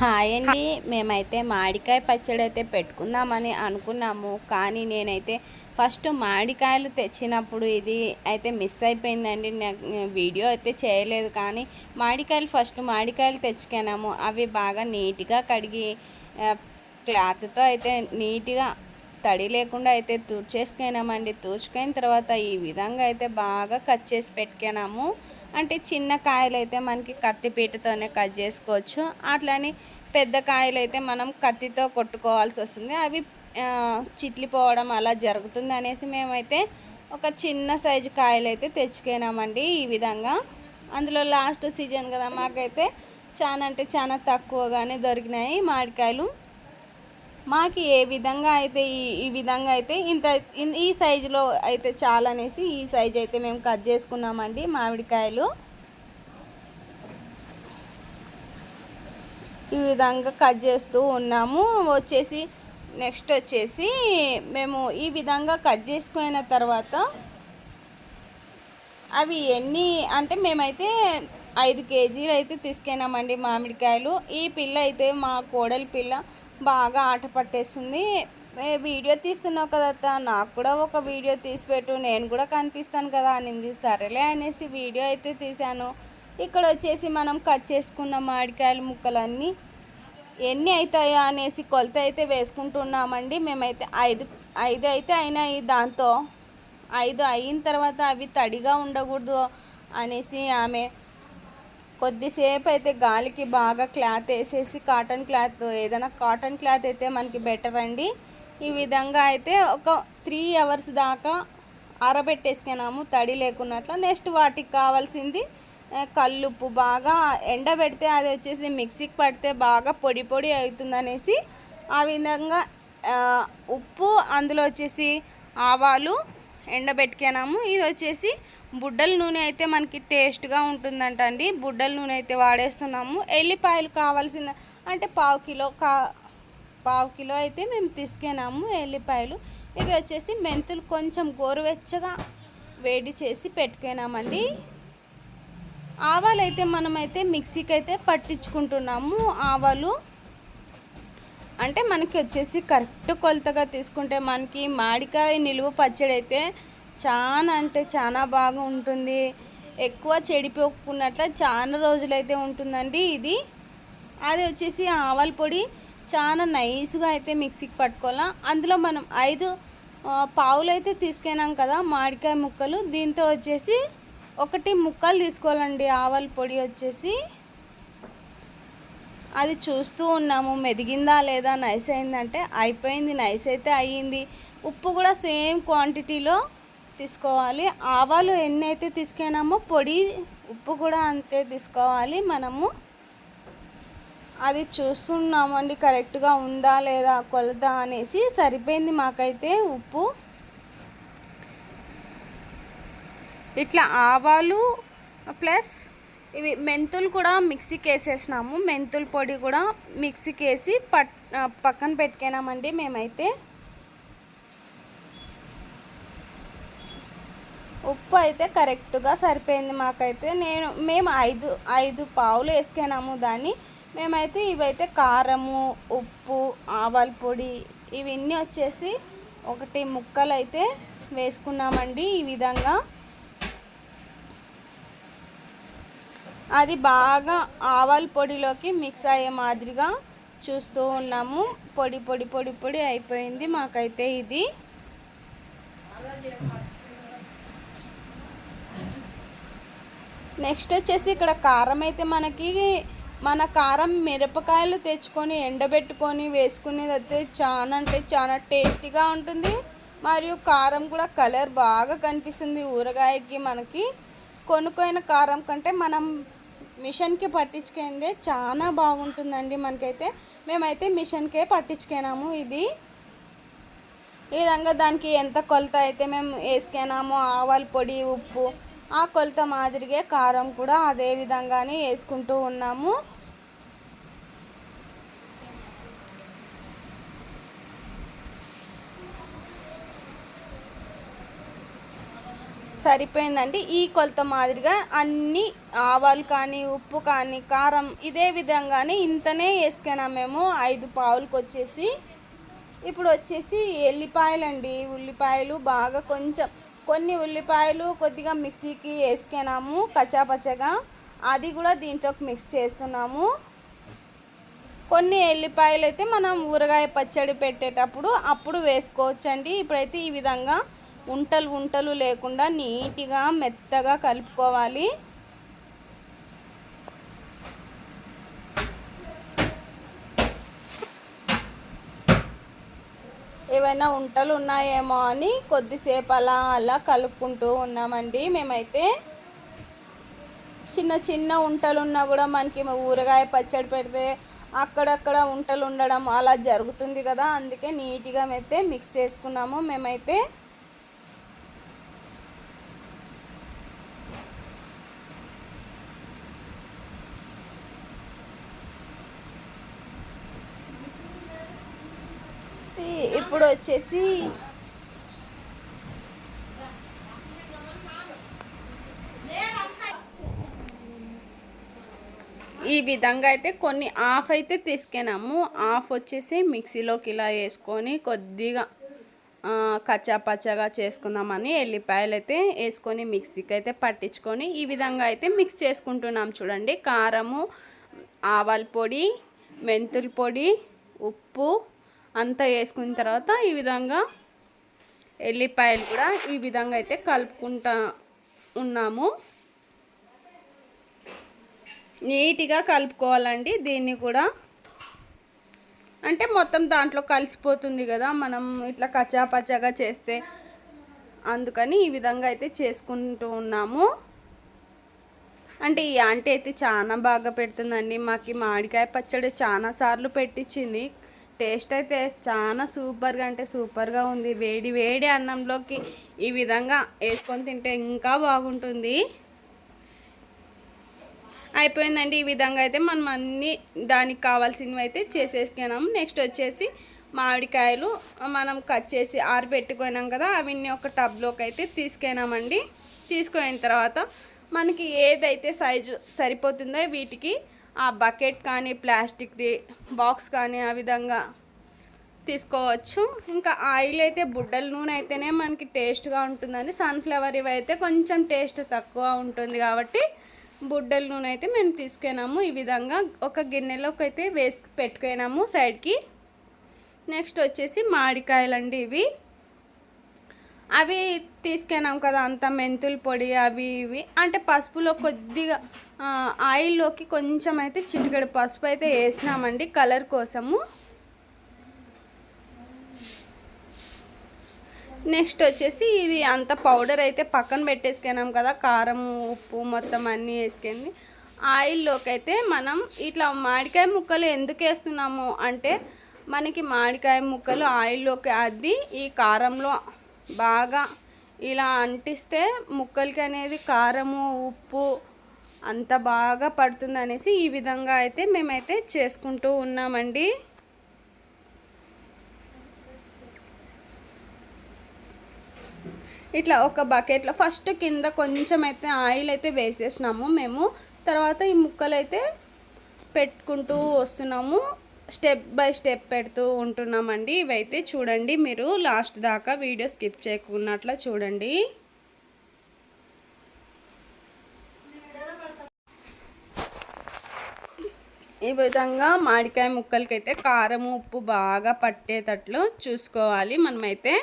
Hi అండి. మేమైతే మామిడికాయ పచ్చడి అయితే పెట్టుకుందామని అనుకున్నాము. కానీ నేనైతే ఫస్ట్ మామిడికాయలు తెచ్చినప్పుడు ఇది అయితే మిస్ అయిపోయిందండి. వీడియో అయితే చేయలేదు. కానీ మామిడికాయలు తెచ్చుకున్నాము. అవి బాగా నీట్గా కడిగి క్లాత్తో అయితే నీట్గా తడి లేకుండా అయితే తుడిచేసుకున్నామండి. తుడుచుకున్న తర్వాత ఈ విధంగా అయితే బాగా కట్ చేసి పెట్టుకున్నాము. అంటే చిన్న కాయలు అయితే మనకి కత్తిపీటతోనే కట్ చేసుకోవచ్చు. అట్లని పెద్ద కాయలు అయితే మనం కత్తితో కొట్టుకోవాల్సి వస్తుంది. అవి చిట్లిపోవడం అలా జరుగుతుంది అనేసి మేమైతే ఒక చిన్న సైజు కాయలు అయితే తెచ్చుకున్నామండి. ఈ విధంగా అందులో లాస్ట్ సీజన్ కదా, మాకైతే చాలా అంటే చాలా తక్కువగానే దొరికినాయి మామిడికాయలు. మాకు ఏ విధంగా అయితే ఈ విధంగా అయితే ఈ సైజులో అయితే చాలనేసి ఈ సైజు అయితే మేము కట్ చేసుకున్నామండి మామిడికాయలు. ఈ విధంగా కట్ చేస్తూ ఉన్నాము. నెక్స్ట్ వచ్చేసి మేము ఈ విధంగా కట్ చేసుకున్న తర్వాత అవి ఎన్ని అంటే మేమైతే 5 కేజీలు అయితే తీసుకెళ్ళామండి మామిడికాయలు. ఈ పిల్ల అయితే మా కోడలి పిల్ల బాగా ఆట పట్టేస్తుంది. వీడియో తీస్తున్నావు కదా, నాకు కూడా ఒక వీడియో తీసి పెట్టు, నేను కూడా కనిపిస్తాను కదా అనింది. సరేలే అనేసి వీడియో అయితే తీశాను. ఇక్కడ వచ్చేసి మనం కట్ చేసుకున్న మామిడికాయల ముక్కలన్నీ ఎన్ని అవుతాయో అనేసి కొలత అయితే వేసుకుంటున్నామండి. మేమైతే ఐదు అయితే అయినాయి. దాంతో 5 అయిన తర్వాత అవి తడిగా ఉండకూడదు అనేసి ఆమె కొద్దిసేపు అయితే గాలికి బాగా క్లాత్ వేసేసి ఏదైనా కాటన్ క్లాత్ అయితే మనకి బెటర్ అండి. ఈ విధంగా అయితే ఒక 3 అవర్స్ దాకా ఆరబెట్టేసుకున్నాము తడి లేకున్నట్లు. నెక్స్ట్ వాటికి కావాల్సింది కల్లుప్పు. బాగా ఎండబెడితే అది వచ్చేసి మిక్సీకి పడితే బాగా పొడి పొడి అవుతుందనేసి ఆ విధంగా ఉప్పు, అందులో వచ్చేసి ఆవాలు ఎండబెట్టుకున్నాము. ఇది వచ్చేసి బుడ్డల నూనె అయితే మనకి టేస్ట్గా ఉంటుందంట అండి. బుడ్డల నూనె అయితే వాడేస్తున్నాము. ఎల్లిపాయలు కావాల్సిన అంటే పావు కిలో అయితే మేము తీసుకున్నాము ఎల్లిపాయలు. ఇవి వచ్చేసి మెంతులు కొంచెం గోరువెచ్చగా వేడి చేసి పెట్టుకున్నామండి. ఆవాలు అయితే మనమైతే మిక్సీకి అయితే పట్టించుకుంటున్నాము. ఆవాలు అంటే మనకి వచ్చేసి కరెక్ట్ కొలతగా తీసుకుంటే మనకి మామిడికాయ నిలువ పచ్చడి అయితే చాలా అంటే చాలా బాగా ఉంటుంది. ఎక్కువ చెడిపోకున్నట్ల చాలా రోజులైతే ఉంటుందండి ఇది. అది వచ్చేసి ఆవాల పొడి చాలా నైస్గా అయితే మిక్సీకి పట్టుకోవాలా. అందులో మనం 5 పావులు అయితే తీసుకున్నాం కదా మామిడికాయ ముక్కలు. దీంతో వచ్చేసి 1 ముక్కలు తీసుకోవాలండి ఆవాల పొడి వచ్చేసి. అది చూస్తూ ఉన్నాము మెదిగిందా లేదా, నైస్ అయిందంటే అయిపోయింది, నైస్ అయితే అయ్యింది. ఉప్పు కూడా సేమ్ క్వాంటిటీలో తీసుకోవాలి. ఆవాలు ఎన్ని అయితే తీసుకున్నామో పొడి ఉప్పు కూడా అంతే తీసుకోవాలి మనము. అది చూస్తున్నామండి కరెక్ట్గా ఉందా లేదా కొలత అనేసి. సరిపోయింది మాకైతే ఉప్పు. ఇట్లా ఆవాలు ప్లస్ ఇవి మెంతులు కూడా మిక్సీకి వేసేసినాము. మెంతుల పొడి కూడా మిక్సీకి వేసి పక్కన పెట్టుకున్నామండి మేమైతే. ఉప్పు అయితే కరెక్ట్గా సరిపోయింది మాకైతే. మేము 5 పావులు వేసుకున్నాము దాన్ని. మేమైతే ఇవైతే కారము, ఉప్పు, ఆవాల పొడి ఇవన్నీ వచ్చేసి 1 ముక్కలు అయితే వేసుకున్నామండి. ఈ విధంగా అది బాగా ఆవాల పొడిలోకి మిక్స్ అయ్యే మాదిరిగా చూస్తూ ఉన్నాము. పొడి పొడి పొడి పొడి అయిపోయింది మాకైతే ఇది. నెక్స్ట్ వచ్చేసి ఇక్కడ కారం అయితే మన కారం మిరపకాయలు తెచ్చుకొని ఎండబెట్టుకొని వేసుకునేది అయితే చాలా అంటే చాలా టేస్టీగా ఉంటుంది. మరియు కారం కూడా కలర్ బాగా కనిపిస్తుంది ఊరగాయకి. మనకి కొనుక్కోయిన కారం కంటే మనం మిషన్కి పట్టించుకుందే చాలా బాగుంటుందండి మనకైతే. మేమైతే మిషన్కే పట్టించుకున్నాము ఇది. ఈ విధంగా దానికి ఎంత కొలత అయితే మేము వేసుకున్నామో ఆవాల పొడి, ఉప్పు ఆ కొలత మాదిరిగే కారం కూడా అదే విధంగానే వేసుకుంటూ ఉన్నాము. సరిపోయిందండి. ఈ కొలత మాదిరిగా అన్ని ఆవాలు కానీ, ఉప్పు కానీ, కారం ఇదే విధంగానే ఇంతనే వేసుకున్నాం మేము 5 పావులకు వచ్చేసి. ఇప్పుడు వచ్చేసి ఎల్లిపాయలండి. ఉల్లిపాయలు బాగా కొన్ని ఉల్లిపాయలు కొద్దిగా మిక్సీకి వేసుకున్నాము కచ్చాపచ్చగా, అది కూడా దీంట్లోకి మిక్స్ చేస్తున్నాము. కొన్ని ఎల్లిపాయలు అయితే మనం ఊరగాయ పచ్చడి పెట్టేటప్పుడు అప్పుడు వేసుకోవచ్చండి. ఇప్పుడైతే ఈ విధంగా ఉంటలు లేకుండా నీట్గా మెత్తగా కలుపుకోవాలి. ఏవైనా ఉంటలు ఉన్నాయేమో అని కొద్దిసేపు అలా కలుపుకుంటూ ఉన్నామండి. మేమైతే చిన్న ఉంటలు ఉన్నా కూడా మనకి ఊరగాయ పచ్చడి పెడితే అక్కడక్కడ ఉంటలు ఉండడం అలా జరుగుతుంది కదా, అందుకే నీట్గా అయితే మిక్స్ చేసుకున్నాము మేమైతే. ఇప్పుడు వచ్చేసి ఈ విధంగా అయితే కొన్ని ఆఫ్ అయితే తీసుకున్నాము. ఆఫ్ వచ్చేసి మిక్సీలోకి ఇలా వేసుకొని కొద్దిగా కచ్చాపచ్చగా చేసుకుందామని ఎల్లిపాయలు అయితే వేసుకొని మిక్సీకి అయితే పట్టించుకొని ఈ విధంగా అయితే మిక్స్ చేసుకుంటున్నాం. చూడండి, కారము, ఆవాల పొడి, మెంతుల పొడి, ఉప్పు అంతా వేసుకున్న తర్వాత ఈ విధంగా ఎల్లిపాయలు కూడా ఈ విధంగా అయితే కలుపుకుంటా ఉన్నాము. నీట్గా కలుపుకోవాలండి. దీన్ని కూడా అంటే మొత్తం దాంట్లో కలిసిపోతుంది కదా మనం ఇట్లా కచ్చాపచ్చాగా చేస్తే, అందుకని ఈ విధంగా అయితే చేసుకుంటూ ఉన్నాము. అంటే ఈ ఆంటీ అయితే చాలా బాగా పెడుతుందండి. మాకు మామిడికాయ పచ్చడి చాలా సార్లు పెట్టించింది. టేస్ట్ అయితే చాలా సూపర్గా అంటే సూపర్గా ఉంది. వేడి వేడి అన్నంలోకి ఈ విధంగా వేసుకొని తింటే ఇంకా బాగుంటుంది. అయిపోయిందండి. ఈ విధంగా అయితే మనం అన్నీ దానికి కావాల్సినవి అయితే చేసేసుకున్నాము. నెక్స్ట్ వచ్చేసి మామిడికాయలు మనం కట్ చేసి ఆరబెట్టుకున్నాం కదా, అవన్నీ ఒక టబ్లోకి అయితే తీసుకున్నామండి. తీసుకున్న తర్వాత మనకి ఏదైతే సైజు సరిపోతుందో వీటికి ఆ బకెట్ కానీ ప్లాస్టిక్ది బాక్స్ కానీ ఆ విధంగా తీసుకోవచ్చు. ఇంకా ఆయిల్ అయితే బుడ్డల నూనె అయితేనే మనకి టేస్ట్గా ఉంటుందని, సన్ఫ్లవర్ ఇవి అయితే కొంచెం టేస్ట్ తక్కువ ఉంటుంది కాబట్టి బుడ్డల నూనె అయితే మేము తీసుకున్నాము. ఈ విధంగా ఒక గిన్నెలోకి అయితే వేసి పెట్టుకున్నాము సైడ్కి. నెక్స్ట్ వచ్చేసి మామిడికాయలండి. అవి తీసుకున్నాం కదా, అంత మెంతుల పొడి అవి ఇవి అంటే పసుపులో కొద్దిగా ఆయిల్లోకి కొంచెం అయితే చిటికెడు పసుపు అయితే వేసినామండి కలర్ కోసము. నెక్స్ట్ వచ్చేసి ఇది అంత పౌడర్ అయితే పక్కన పెట్టేసుకున్నాం కదా, కారం ఉప్పు మొత్తం అన్నీ వేసుకుంది. ఆయిల్లోకి అయితే మనం ఇట్లా మామిడికాయ ముక్కలు ఎందుకు వేస్తున్నాము అంటే మనకి మామిడికాయ ముక్కలు ఆయిల్లోకి అద్ది ఈ కారంలో బాగా ఇలా అంటిస్తే ముక్కలకి అనేది కారము ఉప్పు అంత బాగా పడుతుంది అనేసి ఈ విధంగా అయితే మేమైతే చేసుకుంటూ ఉన్నామండి. ఇట్లా ఒక బకెట్లో ఫస్ట్ కింద కొంచెం అయితే ఆయిల్ అయితే వేసేసినాము మేము. తర్వాత ఈ ముక్కలు అయితే పెట్టుకుంటూ వస్తున్నాము, స్టెప్ బై స్టెప్ పెడుతూ ఉంటున్నామండి. ఇవైతే చూడండి, మీరు లాస్ట్ దాకా వీడియో స్కిప్ చేయకున్నట్లా చూడండి. ఈ విధంగా మామిడికాయ ముక్కలకైతే కారం ఉప్పు బాగా పట్టేటట్లు చూసుకోవాలి మనమైతే.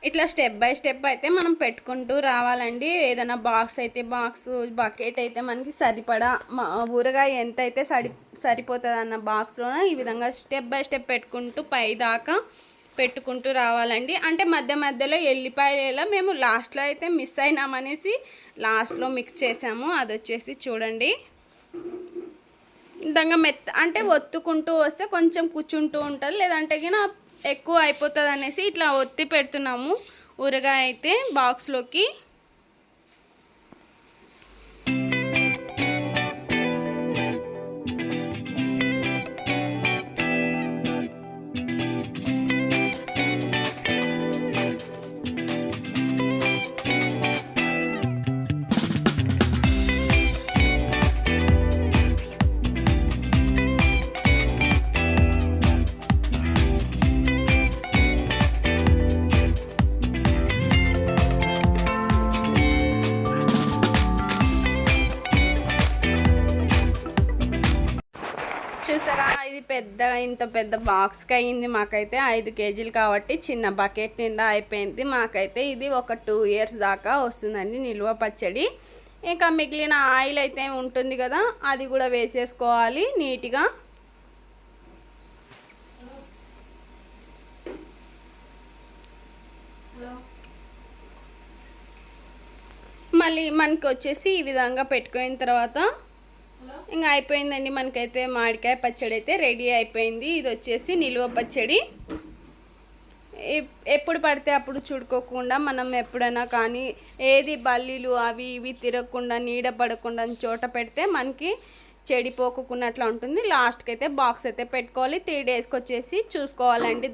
ఇట్లా స్టెప్ బై స్టెప్ అయితే మనం పెట్టుకుంటూ రావాలండి. ఏదైనా బాక్స్ అయితే బాక్స్, బకెట్ అయితే మనకి సరిపడా ఊరగాయ ఎంత అయితే సరిపోతుంది అన్న బాక్స్లోనే ఈ విధంగా స్టెప్ బై స్టెప్ పెట్టుకుంటూ పై దాకా పెట్టుకుంటూ రావాలండి. అంటే మధ్య మధ్యలో ఎల్లిపాయలు మేము లాస్ట్లో అయితే మిస్ అయినామనేసి లాస్ట్లో మిక్స్ చేసాము. అది వచ్చేసి చూడండి ఇంతంగా అంటే ఒత్తుకుంటూ వస్తే కొంచెం కూర్చుంటూ ఉంటుంది, లేదంటే గిన ఎక్కువ అయిపోతుంది అనేసి ఇట్లా ఒత్తి పెడుతున్నాము ఊరగాయ అయితే బాక్స్లోకి. చూసారా, ఇది ఇంత పెద్ద బాక్స్కి అయ్యింది మాకైతే 5 కేజీలు కాబట్టి చిన్న బకెట్ నిండా అయిపోయింది. మాకైతే ఇది ఒక 2 ఇయర్స్ దాకా వస్తుందండి నిల్వ పచ్చడి. ఇంకా మిగిలిన ఆయిల్ అయితే ఉంటుంది కదా, అది కూడా వేసేసుకోవాలి నీట్గా. మళ్ళీ మనకి వచ్చేసి ఈ విధంగా పెట్టుకున్న తర్వాత ఇంకా అయిపోయిందండి. మనకైతే మామిడికాయ పచ్చడి అయితే రెడీ అయిపోయింది. ఇది వచ్చేసి నిల్వ పచ్చడి. ఎప్పుడు పడితే అప్పుడు చుడుకోకుండా మనం ఎప్పుడైనా కానీ ఏది బల్లీలు అవి ఇవి తిరగకుండా నీడ పడకుండా చోట పెడితే మనకి చెడిపోకున్నట్లు ఉంటుంది. లాస్ట్కి అయితే బాక్స్ అయితే పెట్టుకోవాలి. 3 డేస్కి వచ్చేసి చూసుకోవాలండి.